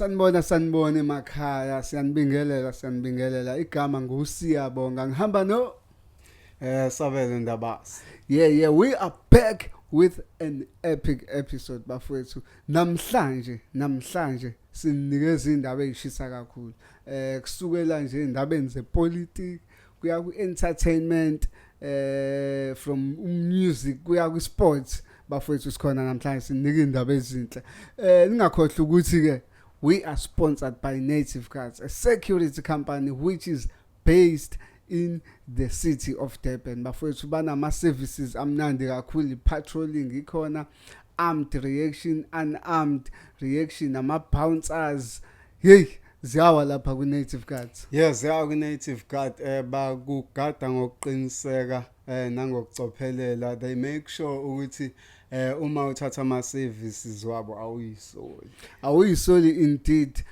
sanibona emakhaya siyanibingelela igama ngusiyabonga ngihamba no Sabele Ndabasi. Yeah, we are back with an epic episode bafowethu. Namhlanje sinikeza indaba ezishisa kakhulu. Kusukela nje indabeni zepolitics, kuya ku entertainment, from music kuya ku sports. Bafowethu sikhona namhlanje sinika indaba ezinhle. Ningakhohlwa ukuthi ke we are sponsored by Native Cards, a security company which is based in the city of Durban. Bafowethu banama services amnandi kakhulu, patrolling ikhona, armed reaction, unarmed reaction, ama bouncers. Hey, ziyawa lapha ku Native Cards. Yes, ziyawa ku Native Guard bakugada ngokuqiniseka nangokucophelela. They make sure ukuthi uma uthatha ama services wabo awuyisoli indeed.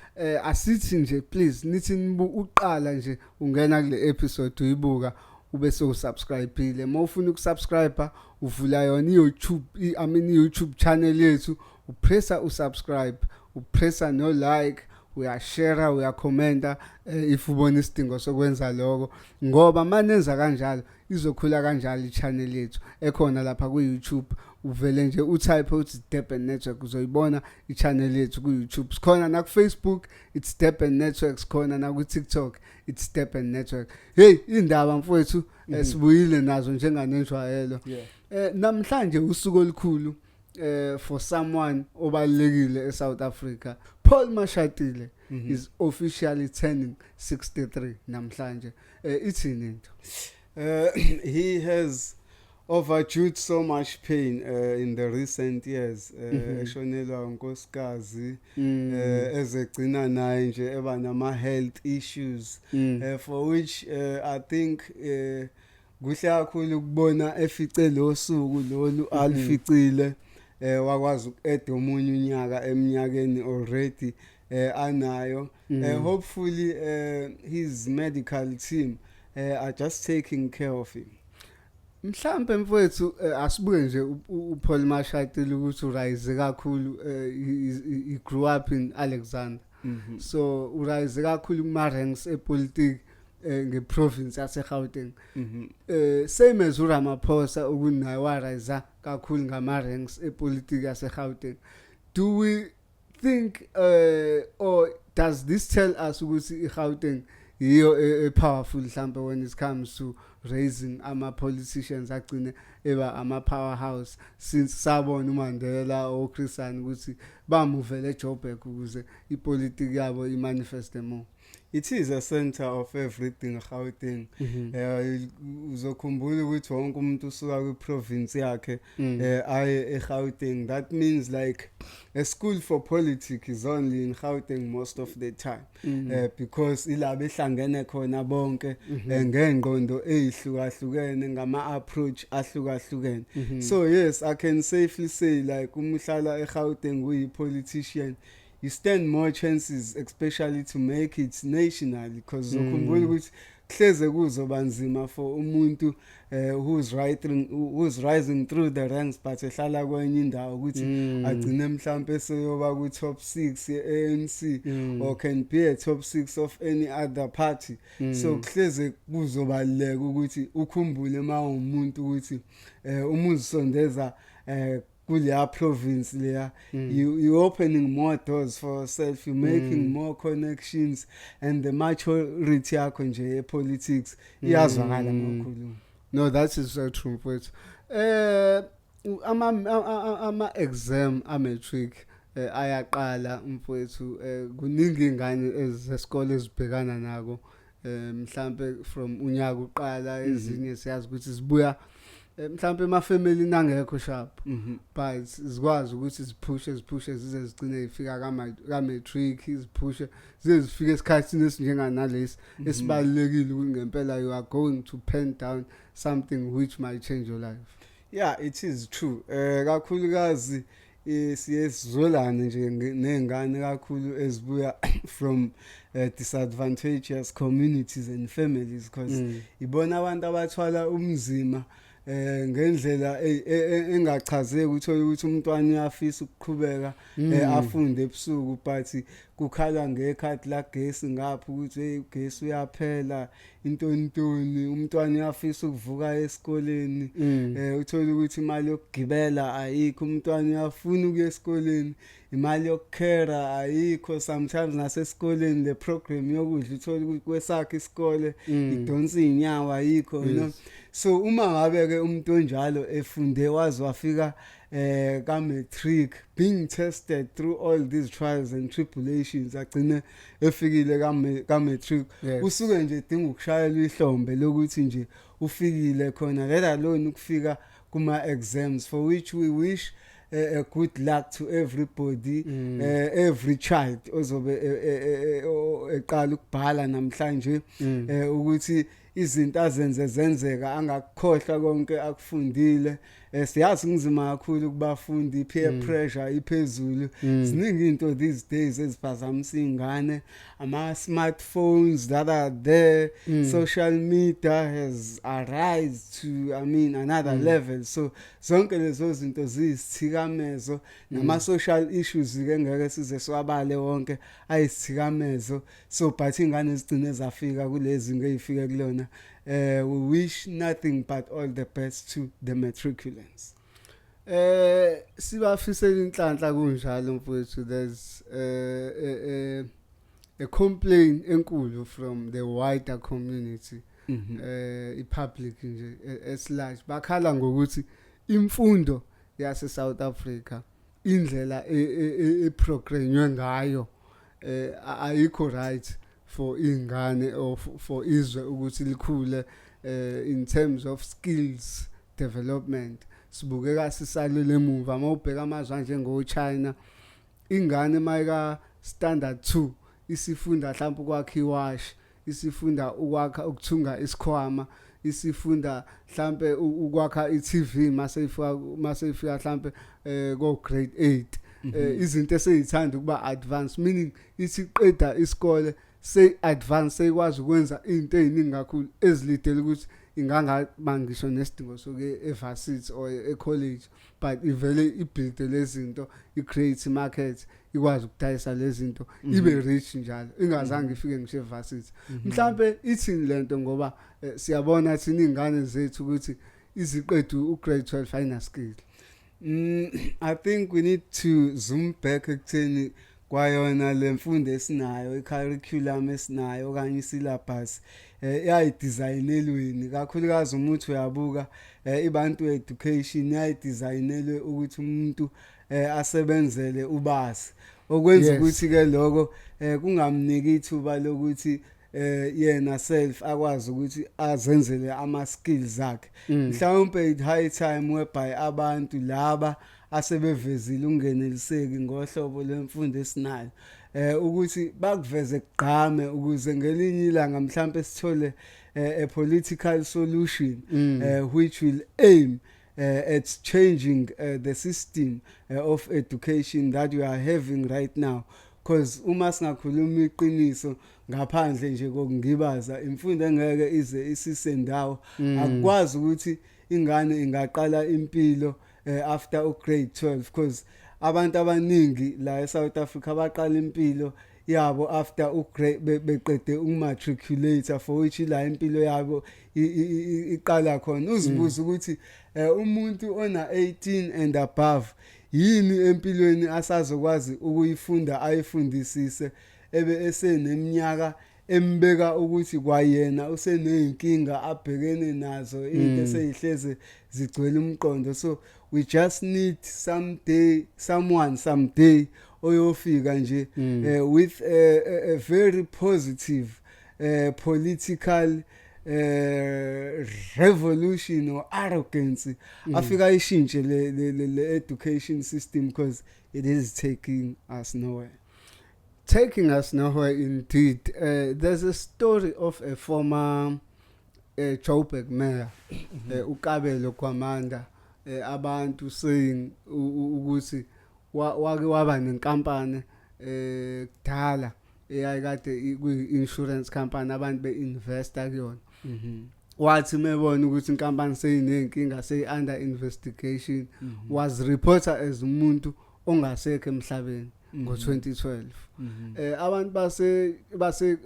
Asithi nje please nithi uqala nje ungena kule episode uyibuka ube so subscribeile. Mawufuna ukusubscribe uvula yona YouTube channel yethu, upressa usubscribe, upressa no like, uyashare, uyakhomenta if ubona isidingo sokwenza lokho, ngoba manenza kanjalo izokhula kanjalo i-channel yethu ekhona lapha ku YouTube. Uvele nje utype uthi Durban Network uzoyibona i-channel yethu ku YouTube. Sikhona na ku Facebook it's Durban Network, sikhona na ku TikTok it's Durban Network. Hey, indaba mfowethu sibuyile nazo njenganenjwayelo. Namhlanje usuku olukhulu for someone obalekile eSouth Africa. Paul Mashatile is officially turning 63 namhlanje. Ithini into? He has overdued so much pain in the recent years. Eshonelwa unkosikazi ezegcina naye nje eba nama health issues for which I think kuhle kakhulu ukubona efice lo suku lolu alificile. Wakwazi uku-add omunye unyaka eminyakeni already anayo. Hopefully his medical team are just taking care of him. Mhlambe mfowethu asibuke nje uPaul Mashatile ukuthi urise kakhulu. He grew up in Alexander. So urise kakhulu kuma ranks epolitics ngeprovince yase Gauteng. Same as uRamaphosa ukunayo warise kakhulu ngama ranks epolitics yase Gauteng. Do we think or does this tell us ukuthi iGauteng yiyo powerful mhlambe when it comes to raising ama politicians agcine eba ama powerhouse, since sabona uMandela oChrisani ukuthi bamuvele eJoburg ukuze ipolitiki yabo imanifeste more? It is a center of everything Gauteng. Uzokhumbula ukuthi wonke umuntu usuka kwiprovince yakhe aye eGauteng. That means like a school for politics is only in Gauteng most of the time, because ilabo ehlangene khona bonke ngengqondo ezihlukahlukene ngama approach ahlukahlukene. So yes, I can safely say like umhlala eGauteng uyi politician, you stand more chances especially to make it nationally, because ukhumbula ukuthi hleze kuzobanzima for umuntu who's rising through the ranks but ehlala kwenye indawo ukuthi agcine mhlambe seyoba ku top 6 ye-ANC or can be a top 6 of any other party. So hleze kuzobaleka ukuthi ukhumbule umuntu ukuthi umuzisondeza kuleya province leya, you opening more doors for yourself, you making more connections, and the maturity yakho nje politics iyazwakala ngokukhulu. No, that is so true mfowethu. Ama exam matric ayaqala mfowethu, kuningi ingane ezesikole ezibhekana nako, mhlambe from unyaka uqala ezinye siyazi ukuthi zibuya mhlambe ma family nangekho sharp, but zikwazi ukuthi ziphushe zize zigcine ifika ka matric, iziphushe zize zifike esikhathini esinjenganalesi esibalekile ngempela. You are going to pen down something which might change your life. Yeah, it is true. Kakhulukazi siyesizolana nje nengane kakhulu ezibuya from disadvantageous communities and families, because ibona abantu abathwala umzima ngendlela engachazeki, uthola ukuthi umntwana uyafisa ukuqhubeka afunde ebusuku but kukhala ngekhathi la gesi ngapha ukuthi hey ugesi uyaphela intontoni umntwana uyafisa ukuvuka esikoleni uthola ukuthi imali yokugibela ayikho umntwana uyafuna ukuya esikoleni imali yokukhera ayikho sometimes nasesikoleni le program yokudla uthola ukuthi kwesakhe isikole idonsa inyawo ayikho you know so uma ngabe ke umuntu onjalo efunde wazi wafika ka matric being tested through all these trials and tribulations agcine efikile ka matric usuke nje dinga ukushayela ihlombe lokuthi nje ufikile khona let alone ukufika kuma exams for which we wish a good luck to everybody every child ozobe eqala ukubhala namhlanje ukuthi izinto azenze zenzeka angakukhohlwa konke akufundile siyazi ngizima kakhulu kubafundi peer pressure iphezulu ziningi into these days eziphazamisa ingane ama smartphones that are there social media has arise to another level so zonke lezo zinto ziyisithikamezo nama social issues ke ngeke size swabale wonke ayisithikamezo so but ingane zigcine zafika kulezi ngeyifike kulona we wish nothing but all the best to the matriculants. Sibafisela inhlanhla kunjalo mfowethu there's a complaint enkulu from the wider community public nje as large bakhala ngokuthi imfundo yase South Africa indlela eprogramwe ngayo ayikho right for ingane or for izwe ukuthi likhule in terms of skills development sibukeka sisalele emuva mawubheka amazwe njengo China ingane mayika standard 2 isifunda mhlawumbe ukwakha iwash isifunda ukwakha ukuthunga isikhwama isifunda mhlambe ukwakha iTV maseyifika mhlambe go grade 8 izinto eseyithanda ukuba advance meaning isiqeda isikole say advance sekwazi ukwenza into eziningi kakhulu ezilidela ukuthi ingangaba ngisho nesidingo soke evarsity or ecollege but ivele ibuild lezinto icreate market ikwazi ukudayisa lezinto ibe rich njalo ingazange ifike ngisho evarsity mhlambe ithini lento ngoba siyabona thina ingane zethu ukuthi iziqeda ugrade 12 ayina skill. I think we need to zoom back ekutheni kwayona lemfundo esinayo icurriculum esinayo kanye isyllabus yayidesignelweni kakhulukazi umuntu uyabuka ibantu education yayidesignelwe ukuthi umuntu asebenzele ubasi okwenza ukuthi ke lokho kungamniki ithuba lokuthi yena self akwazi ukuthi azenzele ama skills akhe mhlawumbe it high time whereby abantu laba asebevezile ungeneliseki ngohlobo lwemfundo esinayo ukuthi bakuveze kugqame ukuze ngelinye ilanga mhlawumbe sithole a political solution which will aim at changing the system of education that we are having right now because uma singakhuluma iqiniso ngaphandle nje kokungibaza imfundo engeke ize isisendawo akwazi ukuthi ingane ingaqala impilo after grade 12 because abantu abaningi la eSouth Africa baqala impilo yabo after beqede ukumatriculate for which la impilo yabo iqala khona uzibuza ukuthi umuntu ona 18 and above yini empilweni asazokwazi ukuyifunda ayifundisise ebe eseneminyaka embeka ukuthi kwayena useneyinkinga abhekene nazo into eseyihleze zigcwele umqondo so we just need someday oyofika nje with a very positive political revolution or arrogance afika ishintshe le education system because it is taking us nowhere. Taking us nowhere indeed. There's a story of a former Joburg mayor uKabelo Kwamanda abantu saying ukuthi wake waba nenkampani kudala eyayikade kwi-insurance company abantu be-investa kuyona wathi mebona ukuthi inkampani seyinenkinga seyi-under investigation was reported as umuntu ongasekho emhlabeni ngo2012 Mhm. abantu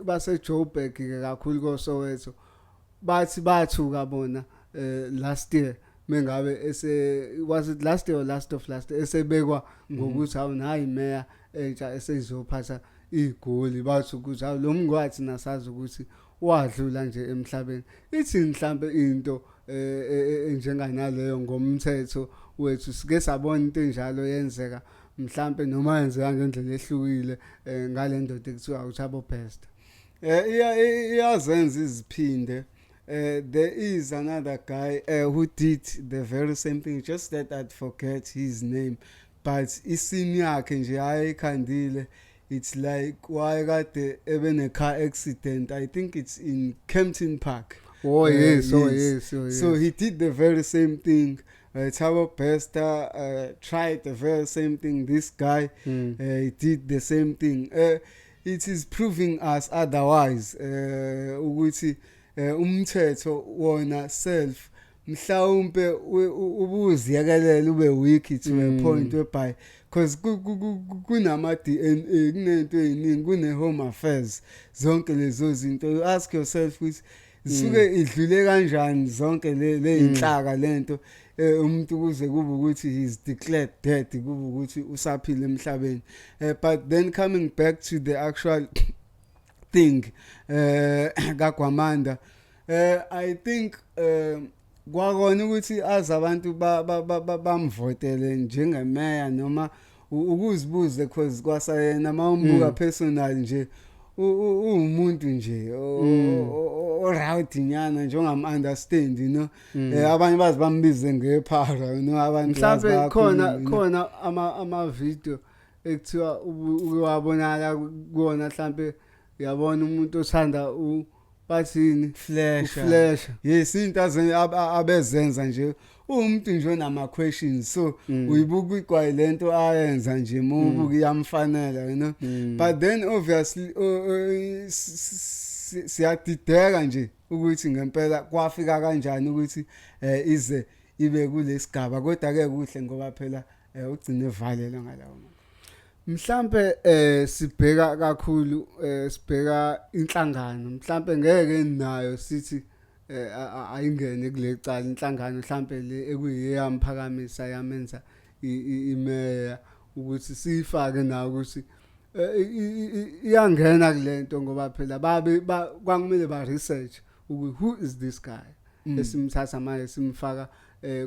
base Joburg ke kakhulu koSoweto bathi bathuka bona last year mengabe was it last year or last of last esebekwa ngokuthi awunayi mayor entsha esezophatha igoli bathi ukuthi awu lo mngwathi nasazi ukuthi wadlula nje emhlabeni ithi mhlambe into enjenganaleyo ngomthetho wethu sike sabona into enjalo yenzeka mhlambe noma yenzeka ngendlela ehlukile ngale ndoda ekuthiwa uThabo Best iyazenza iziphinde. There is another guy who did the very same thing, just that I'd forget his name, but isini yakhe nje ayikhandile. It's like why kade ebene car accident. I think it's in Kempton Park. Yes. So he did the very same thing. Thabo Best tried the very same thing. This guy he did the same thing. It is proving us otherwise. Ukuthi umthetho wona self mhlawumbe ubuziyakelela ube weak to a point whereby because kunama DNA kunento eziningi kune home affairs zonke lezo zinto you ask yourself ukuthi isuke idlule kanjani zonke le inhlaka lento umuntu kuze kube ukuthi he's declared dead kube ukuthi usaphila emhlabeni but then coming back to the actual thing kaGwamanda I think kwakona ukuthi azabantu bamvotele njengemeya noma ukuzibuze because kwasayena mawumbuka personal nje umuntu nje orawuthi nyana nje ongam-understand you know abanye bazi bambize ngephara you know abantu mhlawumbe khona ama-video ekuthiwa uwabonala kuwona mhlawumbe uyabona umuntu othanda bathini flash yes into abezenza nje umuntu nje onama questions so uyibuka igwayi lento ayenza nje mubuka iyamfanela you know but then obviously siyadideka nje ukuthi ngempela kwafika kanjani ukuthi ize ibe kulesigaba kodwa ke kuhle ngoba phela ugcine evalela ngalawo mhlambe sibheka kakhulu sibheka inhlangano mhlambe ngeke nayo sithi ayingene kule cala inhlangano mhlambe le ekuyeyamaphakamisa yamenza imeya ukuthi sifake nayo ukuthi iyangena kulento ngoba phela kwakumele ba research ukuthi who is this guy esimthatha manje simfaka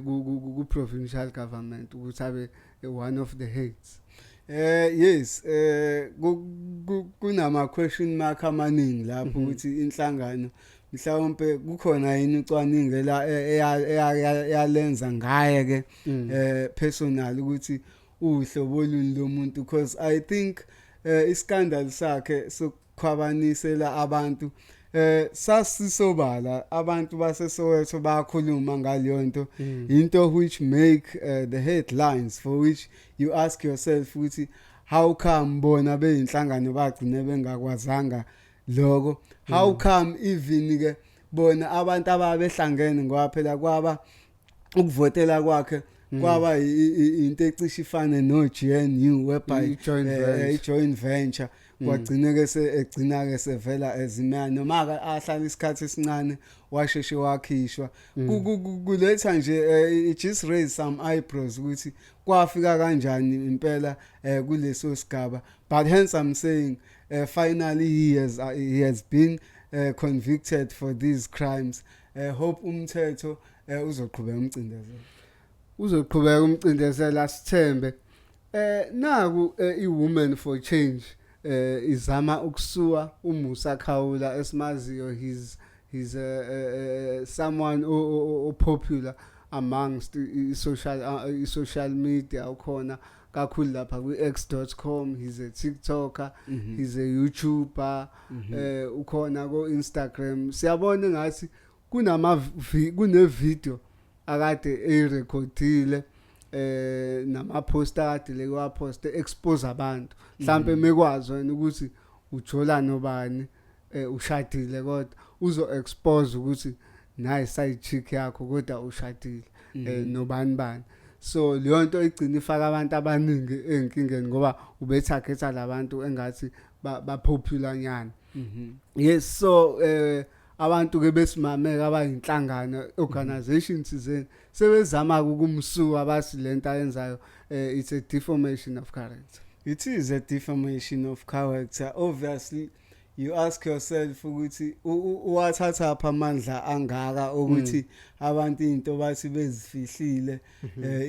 ku provincial government ukuthi abe one of the heads yes kunama question mark amaningi lapho ukuthi inhlangano mhlawumbe kukhona yini ucwaningo la eyalenza ngaye ke personal ukuthi uhlobo luni lomuntu because I think iskandal sakhe sokukhwabanisela abantu sasisobala abantu baseSoweto bakhuluma ngaleyonto into which make the headlines for which you ask yourself ukuthi how come bona beyinhlangano bagcine bengakwazanga lokho how come even ke bona abantu ababehlangene ngoba phela kwaba ukuvotela kwakhe kwaba into ecishe ifane no GNU whereby joint venture kwagcina ke egcina ke sevela ezimela noma ke ahlala isikhathi esincane washeshe wakhishwa kuletha nje it just raise some eyebrows ukuthi kwafika kanjani impela kuleso sigaba but hence I'm saying finally he has been convicted for these crimes hope umthetho uzoqhubeka umcindezelo sithembe naku iwoman for change izama ukusuwa uMusa Khawula esimaziyo he's someone popular amongst social media ukhona kakhulu lapha ku-x.com he's a TikToker he's a YouTuber ukhona ku Instagram siyabona ngathi kune video akade erecordile nama poster akade lekwa post expose abantu mhlambe mekwazi wena ukuthi ujola nobani ushadile kodwa uzo expose ukuthi nayi side chick yakho kodwa ushadile nobani bani so leyo nto igcina ifaka abantu abaningi enkingeni ngoba ubetargeta labantu engathi ba popular nyana. Yes, so abantu ke besimameka abayinhlangano organizations thizeni sebezama ukumsuka bathi lento ayenzayo it's a deformation of character. It is a deformation of character. Obviously, you ask yourself ukuthi uwathatha apha amandla angaka ukuthi abantu into bathi bezifihlile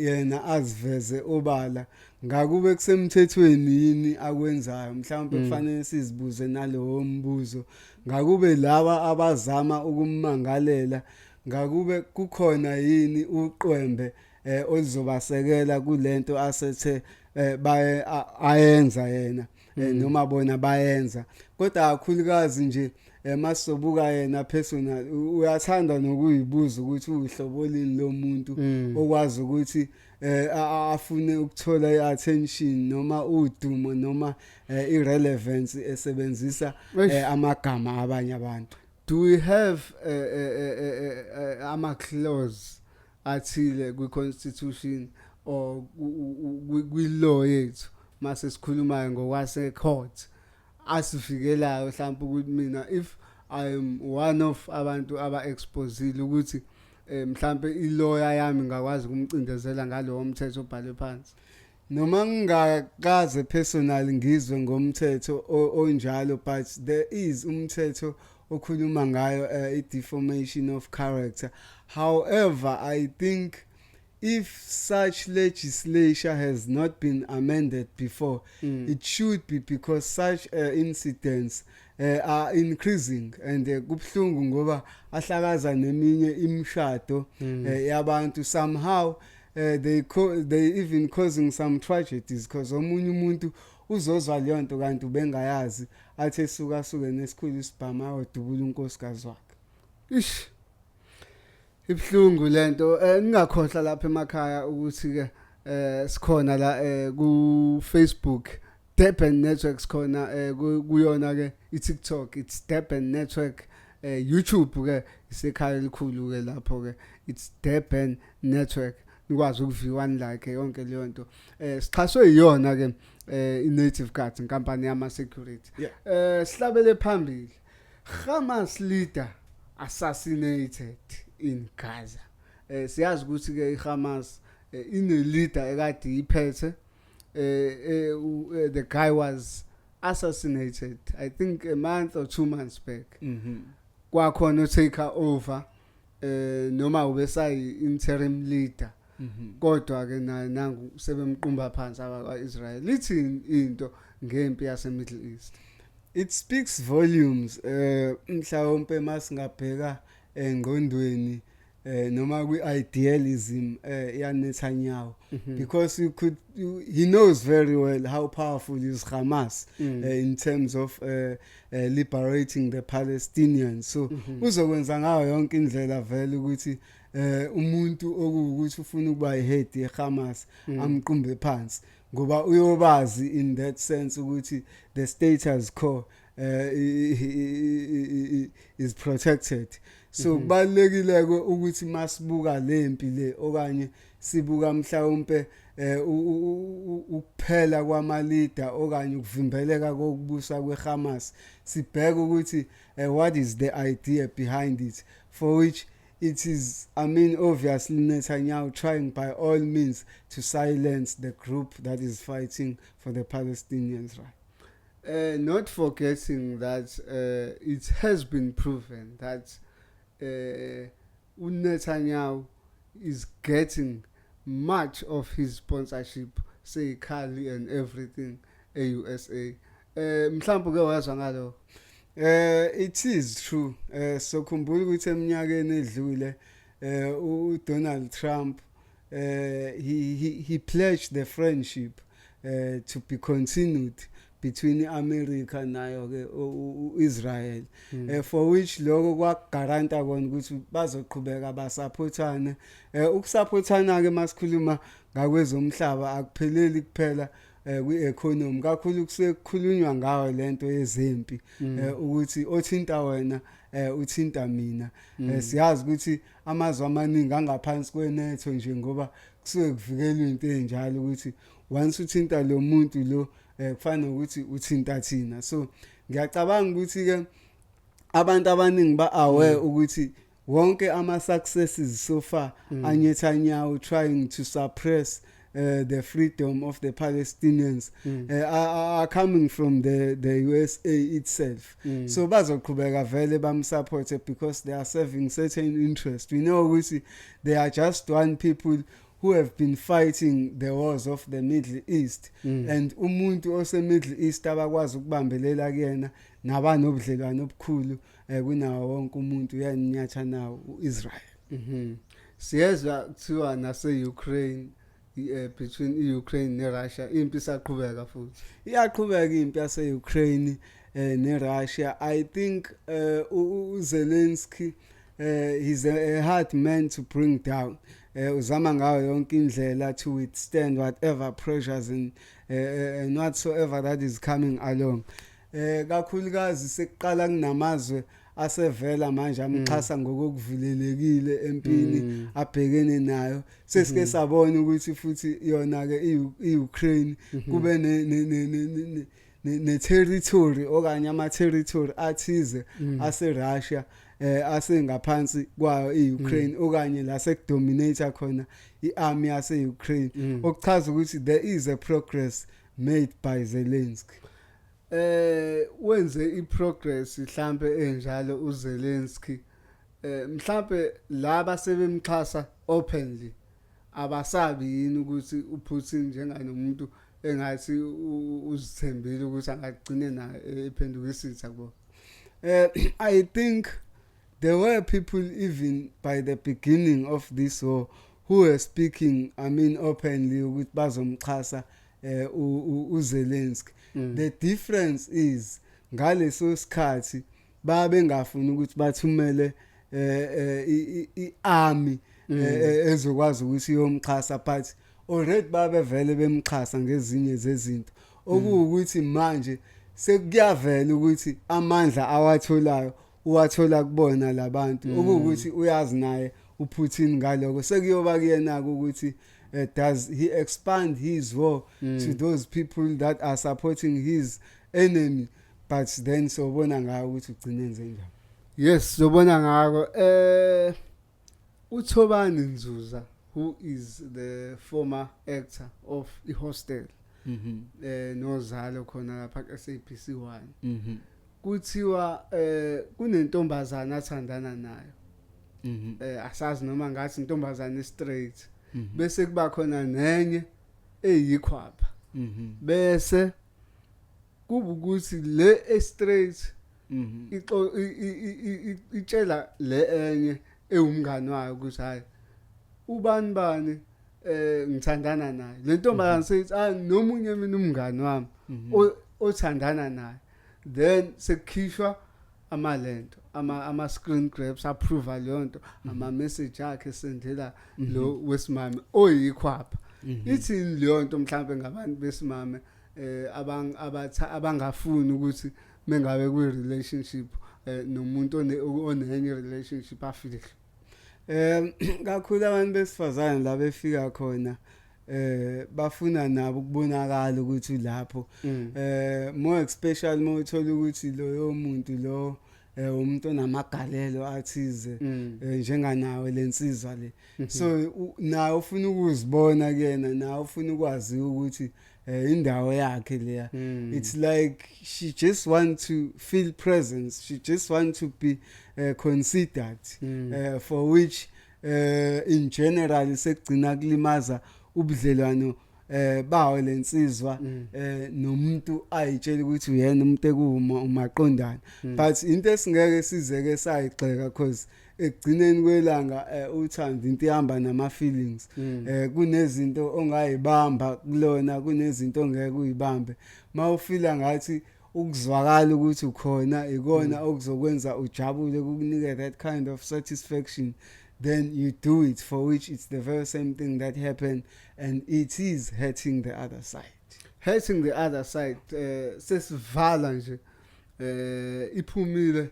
yena aziveze obala ngakube kusemthethweni yini akwenzayo mhlawumbe kufanele sizibuze nalowo mbuzo ngakube laba abazama ukummangalela ngakube kukhona yini uqwembe olizobasekela kulento asethe ayenza yena noma bona bayenza kodwa kakhulukazi nje masobuka yena personal uyathanda nokuyibuza ukuthi uhlobo lini lomuntu okwazi ukuthi afune ukuthola iattention noma udumo noma irrelevance esebenzisa amagama abanye abantu. Do we have ama clause athile kwi constitution or kwi law yethu mase sikhuluma ngokwase court asivikelayo mhlawumbe ukuthi mina if I am one of abantu aba exposile ukuthi mhlawumbe ilawyer yami ngakwazi ukumcindezela ngalowo mthetho obhalwe phansi noma ngingakaze personal ngizwe ngomthetho onjalo but there is umthetho okhuluma ngayo i-deformation of character. However, I think if such legislation has not been amended before, it should be because such incidents are increasing and kubhlungu ngoba ahlakaza neminye imishado yabantu somehow they even causing some tragedies because omunye umuntu uzozwa leyo nto kanti bengayazi athe suka nesikhulu isibhama odubula unkosikazi wakhe. Ish ibhlungu lento ningakhohlwa lapha emakhaya ukuthi ke sikhona la ku Facebook Durban Network sikhona kuyona ke iTikTok it's Durban Network YouTube ke isekhaya elikhulu ke lapho ke it's Durban Network nikwazi ukuviwa like yonke leyo nto sixhaswe iyona ke iNative Guards inkampani yama security sihlabele phambili Hamas leader assassinated in Gaza. Siyazi ukuthi ke iHamas ine leader ekade iphethe the guy was assassinated I think a month or 2 months back. Kwakhona take over noma ubesayi interim leader. Kodwa ke nangu sebemqumba phansi abakwaIsrael. Lithi into ngempi yase Middle East. It speaks volumes mhlawumbe masingabheka engqondweni noma kwi-idealism ya Netanyahu because he knows very well how powerful is Hamas in terms of liberating the Palestinians. So uzokwenza ngayo yonke indlela vele ukuthi umuntu okuwukuthi ufuna ukuba ihead yeHamas amqumbe phansi ngoba uyobazi in that sense ukuthi the status quo is protected. So kubalekile ukuthi masibuka lempi le okanye sibuka mhlawumbe ukuphela kwamalida okanye ukuvimbeleka kokubusa kweHamas sibheka ukuthi what is the idea behind it for which it is obviously Netanyahu trying by all means to silence the group that is fighting for the Palestinians, right? Not forgetting that it has been proven that Netanyahu is getting much of his sponsorship, say Kali and everything, USA. Mhlawumbe ke wazwa ngalo. It is true. So khumbula ukuthi eminyakeni edlule Donald Trump he pledged the friendship to be continued between America nayo ke Israel for which lokho kwagaranta kona ukuthi bazoqhubeka basupportane ukusupportana ke masikhuluma ngakwezomhlaba akupheleli kuphela kwi-economy kakhulu kusekukhulunywa ngayo lento yezempi ukuthi othinta wena uthinta mina siyazi ukuthi amazwe amaningi angaphansi kwenetho nje ngoba kusuke kuvikelwe into enjalo ukuthi once uthinta lo muntu lo kufana ukuthi uthinta thina. So ngiyacabanga ukuthi ke abantu abaningi ba aware ukuthi wonke ama successes so far Netanyahu trying to suppress the freedom of the Palestinians are coming from the USA itself. So bazoqhubeka vele bamsupport because they are serving certain interest. We know ukuthi they are just one people who have been fighting the wars of the Middle East and umuntu ose Middle East abakwazi ukubambelela kuyena nabanobudlelwano obukhulu kunawo wonke umuntu uyanyathana nawo uIsrael. Siyezwa kuthiwa nase Ukraine between Ukraine neRussia impi isaqhubeka futhi. Iyaqhubeka impi yase Ukraine neRussia. I think Zelensky he's a hard man to bring down. Uzama ngayo yonke indlela to withstand whatever pressures and whatsoever that is coming along. Kakhulukazi sekuqala kunamazwe asevela manje amxhasa ngokuvulelekile empini abhekene nayo sesike sabona ukuthi futhi yona ke iUkraine kube ne territory okanye ama territory athize aseRussia asengaphansi kwayo iUkraine okanye la sekudominate khona iarmy yaseUkraine okuchaza ukuthi there is a progress made by Zelensky. Wenze iprogress mhlambe enjalo uZelensky mhlambe laba sebemxhasa openly abasabi yini ukuthi uPutin njenganomuntu engathi uzithembile ukuthi angagcine naye ephenduka isitha kubo. I think there were people even by the beginning of this war who were speaking openly ukuthi bazomxhasa uZelensky. The difference is ngaleso sikhathi babengafuni ukuthi bathumele iarmy ezokwazi ukuthi iyomxhasa but already babevele bemxhasa ngezinye zezinto okuwukuthi manje sekuyavela ukuthi amandla awatholayo uwathola kubona labantu okuwukuthi uyazi naye uPutin ngaloko sekuyoba kuyena ukuthi does he expand his war to those people that are supporting his enemy but then sobona ngayo ukuthi ugcine enze njani. Yes, sobona ngako uThobani Nzuza who is the former actor of iHostel nozalo khona lapha eSABC1 kuthiwa kunentombazana athandana nayo asazi noma ngathi intombazana straight bese kuba khona nenye eyikhwapha bese kuba ukuthi le straight itshela le enye ewumngani wayo ukuthi hayi ubani ngithandana naye le ntombazana seyithi nomunye mina umngani wami othandana naye then sekukhishwa amalento ama screen grabs approve leyonto ama message akhe sendela lo wesimame oyikhwapha ithini leyonto mhlambe ngabantu besimame abangafuni ukuthi mengabe kwi relationship nomuntu onenye relationship afile kakhulu abantu besifazane la befika khona bafuna nabo ukubonakala ukuthi lapho more especially mawuthola ukuthi loyo muntu lo umuntu onamagalelo athize njenganawe lensizwa le so nawe ufuna ukuzibona kuyena nawe ufuna ukwazi ukuthi indawo yakhe leya it's like she just want to feel presence, she just want to be considered for which in general sekugcina kulimaza ubudlelwano bawo lensizwa nomuntu ayitshela ukuthi uyena umuntu ekuma umaqondana but into esingeke sizeke sayigxeka because ekugcineni kwelanga uthanda into ihamba nama feelings kunezinto ongayibamba kulona kunezinto ongeke uyibambe mawufila ngathi ukuzwakala ukuthi ukhona ikona okuzokwenza ujabule kukunike that kind of satisfaction then you do it for which it's the very same thing that happened and it is hurting the other side sesivala nje iphumile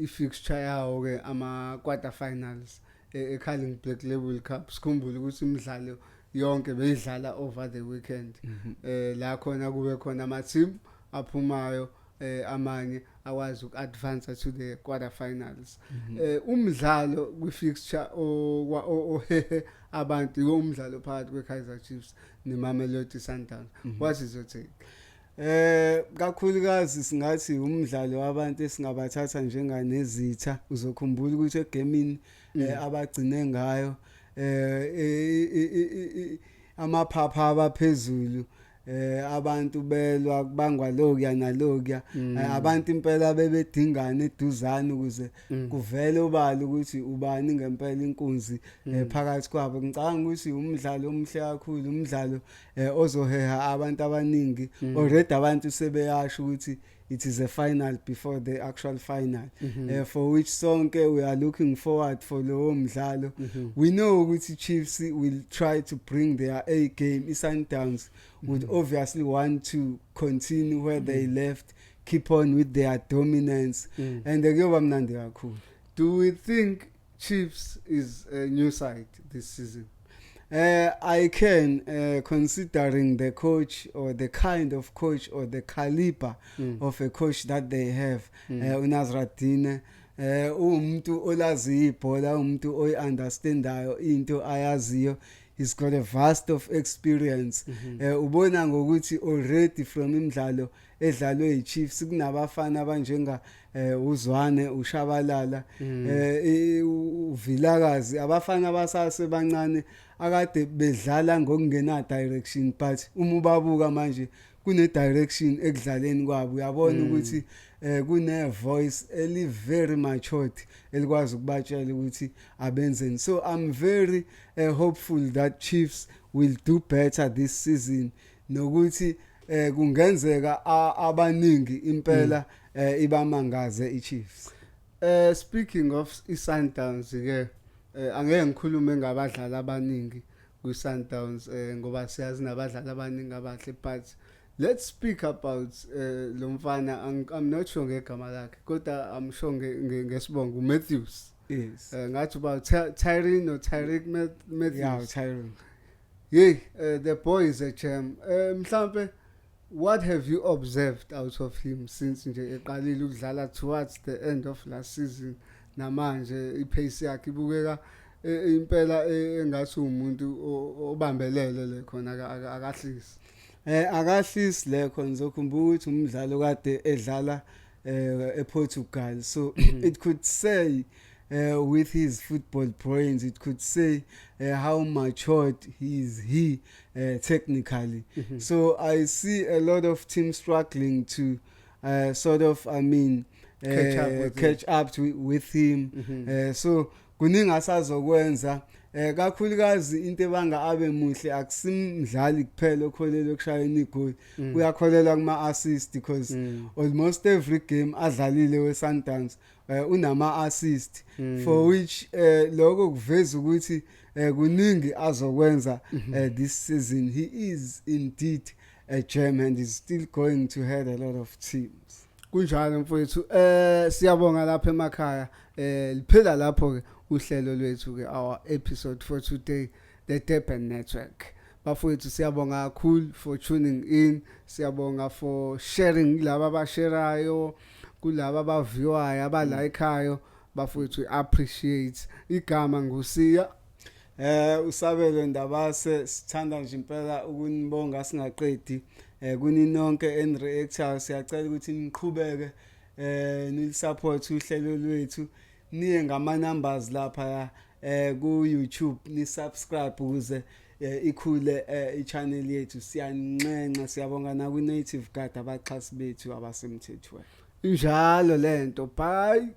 i-fixture yawo ke ama quarter finals eCarling Black Label Cup. Sikhumbule ukuthi imidlalo yonke beyidlala over the weekend. La khona kube khona ama team aphumayo amanye akwazi uku-advance to the quarter finals. Umdlalo kwi-fixture ohehe abantu umdlalo phakathi kweKaizer Chiefs neMamelodi Sundowns. What is your take? Kakhulukazi singathi umdlalo wabantu esingabathatha njenganezitha. Uzokhumbula ukuthi egamini abagcine ngayo amaphapha abaphezulu abantu belwa kubangwa lokya nalokya abantu impela bebedingana eduzane ukuze kuvele obala ukuthi ubani ngempela inkunzi phakathi kwabo. Ngicabanga ukuthi umdlalo omhle kakhulu, umdlalo ozoheha abantu abaningi. Already abantu sebeyasho ukuthi it is a final before the actual final, for which sonke we are looking forward for lowo mdlalo. We know ukuthi Chiefs will try to bring their A game. Sundowns would obviously want to continue where they left, keep on with their dominance, and kuyoba mnandi kakhulu. Do we think Chiefs is a new side this season? I can, considering the coach or the kind of coach or the caliber of a coach that they have, uNazrathine, umuntu olazi ibhola, umuntu oyi-understandayo into ayaziyo. He's got a vast of experience. Ubona ngokuthi already from imidlalo edlalwe yiChiefs kunabafana abanjenga uZwane, uShabalala, uVilakazi, abafana abasase bancane akade bedlala ngokungena direction, but uma ubabuka manje kune direction ekudlaleni kwabo. Uyabona ukuthi kune voice eli very matured elikwazi ukubatshela ukuthi abenzeni. So I'm very hopeful that Chiefs will do better this season, nokuthi kungenzeka abaningi impela ibamangaze iChiefs. Speaking of iSundowns ke angeke ngikhulume ngabadlali abaningi kwiSundowns ngoba siyazi nabadlali abaningi abahle, but let's speak about lo mfana. I'm not sure ngegama lakhe kodwa I'm sure ngesibongo Matthews. Yes. Ngathi about Tyrene or Tyreek Matthews. Yeah, Tyrene. Yeah, the boy is a gem. Mhlambe, what have you observed out of him since nje eqalile ukudlala towards the end of last season namanje ipace yakhe ibukeka impela engathi umuntu obambelele le khona akahlisi. Akahlisi le khona ngizokhumbula ukuthi umdlalo kade edlala ePortugal, so it could say with his football brains, it could say how matured he technically. So I see a lot of teams struggling to sort of, catch up with him. So kuningi asazokwenza. Kakhulukazi into ebanga abe muhle akusimdlali kuphela okholelwa ekushayeni igoli, uyakholelwa kuma assist, because almost every game adlalile weSundowns unama assist, for which lokho kuveza ukuthi kuningi azokwenza this season. He is indeed a gem and is still going to head a lot of teams. Kunjalo mfowethu, siyabonga lapha emakhaya, liphela lapho ke uhlelo lwethu ke our episode for today, the Durban Network. Bafowethu siyabonga kakhulu for tuning in, siyabonga for sharing laba abasherayo, kulaba abaviwayo, abalikeayo. Bafowethu appreciate. Igama nguSiya Usabelo Ndabase. Sithanda nje impela ukunibonga singaqedi. Kuninonke enreactors siyacela ukuthi niqhubeke nilisupport uhlelo lwethu, niye ngama numbers lapha ku YouTube, ni subscribe ukuze ikhule i-channel yethu. Siyancenga, siyabonga na ku Native Guard abaxhasi bethu abasemthethweni. Injalo lento. Bye.